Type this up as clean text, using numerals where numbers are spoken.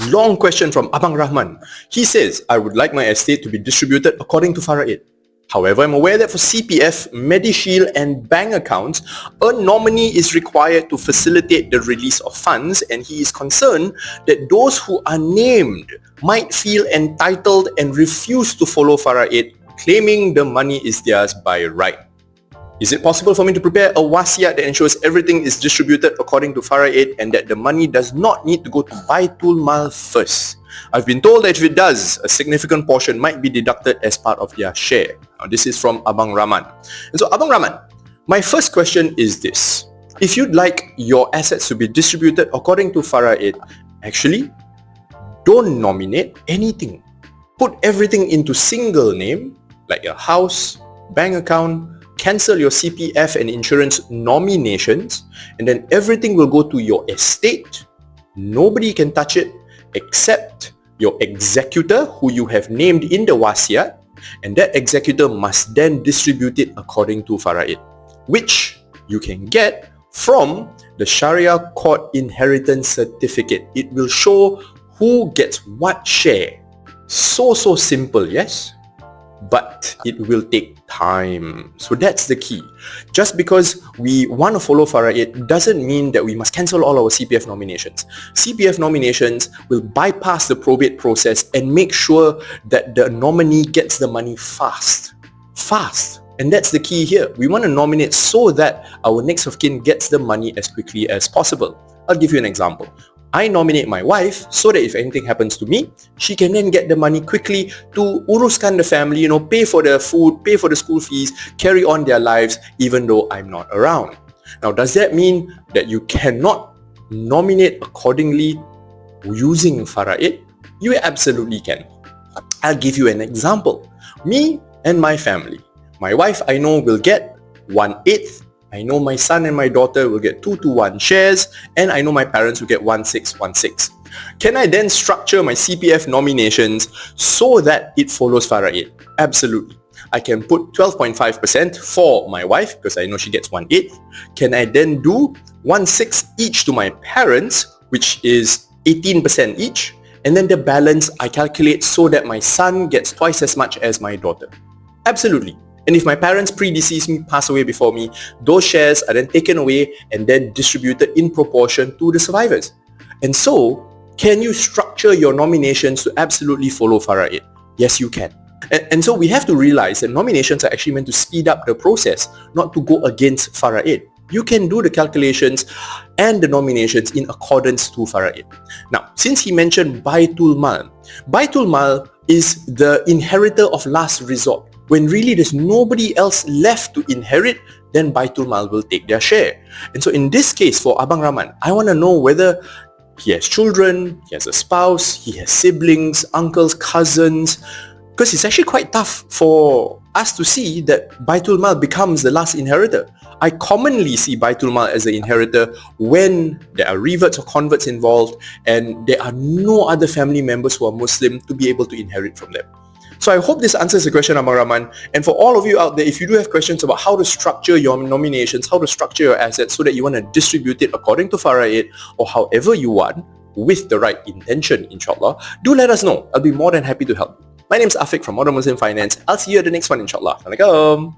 Long question from Abang Rahman. He says, I would like my estate to be distributed according to Faraid. However, I'm aware that for CPF, MediShield and bank accounts, a nominee is required to facilitate the release of funds, and he is concerned that those who are named might feel entitled and refuse to follow Faraid, claiming the money is theirs by right. Is it possible for me to prepare a wasiat that ensures everything is distributed according to Faraid and that the money does not need to go to Baitul Mal first? I've been told that if it does, a significant portion might be deducted as part of their share. Now, this is from Abang Rahman. And so, Abang Rahman, my first question is this. If you'd like your assets to be distributed according to Faraid, actually, don't nominate anything. Put everything into single name, like your house, bank account, cancel your CPF and insurance nominations, and then everything will go to your estate. Nobody can touch it except your executor who you have named in the wasiat, and that executor must then distribute it according to Faraid, which you can get from the Sharia Court Inheritance Certificate. It will show who gets what share. So simple, yes? But it will take time. So that's the key. Just because we want to follow Faraid doesn't mean that we must cancel all our CPF nominations. CPF nominations will bypass the probate process and make sure that the nominee gets the money fast. And that's the key here. We want to nominate so that our next of kin gets the money as quickly as possible. I'll give you an example. I nominate my wife so that if anything happens to me, she can then get the money quickly to uruskan the family, pay for the food, pay for the school fees, carry on their lives even though I'm not around. Now, does that mean that you cannot nominate accordingly using Faraid? You absolutely can. I'll give you an example. Me and my family. My wife, I know, will get 1/8. I know my son and my daughter will get 2-to-1 shares, and I know my parents will get 1/6. Can I then structure my CPF nominations so that it follows Faraid? Absolutely. I can put 12.5% for my wife because I know she gets 1/8. Can I then do 1/6 each to my parents, which is 18% each, and then the balance I calculate so that my son gets twice as much as my daughter? Absolutely. And if my parents predeceased me, pass away before me, those shares are then taken away and then distributed in proportion to the survivors. And so, can you structure your nominations to absolutely follow Faraid? Yes, you can. And so we have to realize that nominations are actually meant to speed up the process, not to go against Faraid. You can do the calculations and the nominations in accordance to Faraid. Now, since he mentioned Baitul Mal is the inheritor of last resort. When really there's nobody else left to inherit, then Baitul Mal will take their share. And so in this case, for Abang Rahman, I want to know whether he has children, he has a spouse, he has siblings, uncles, cousins, because it's actually quite tough for us to see that Baitul Mal becomes the last inheritor. I commonly see Baitul Mal as the inheritor when there are reverts or converts involved and there are no other family members who are Muslim to be able to inherit from them. So I hope this answers the question, Abang Rahman. And for all of you out there, if you do have questions about how to structure your nominations, how to structure your assets so that you want to distribute it according to Faraid or however you want with the right intention, inshallah, do let us know. I'll be more than happy to help. My name's Afiq from Modern Muslim Finance. I'll see you at the next one, inshallah. Assalamualaikum.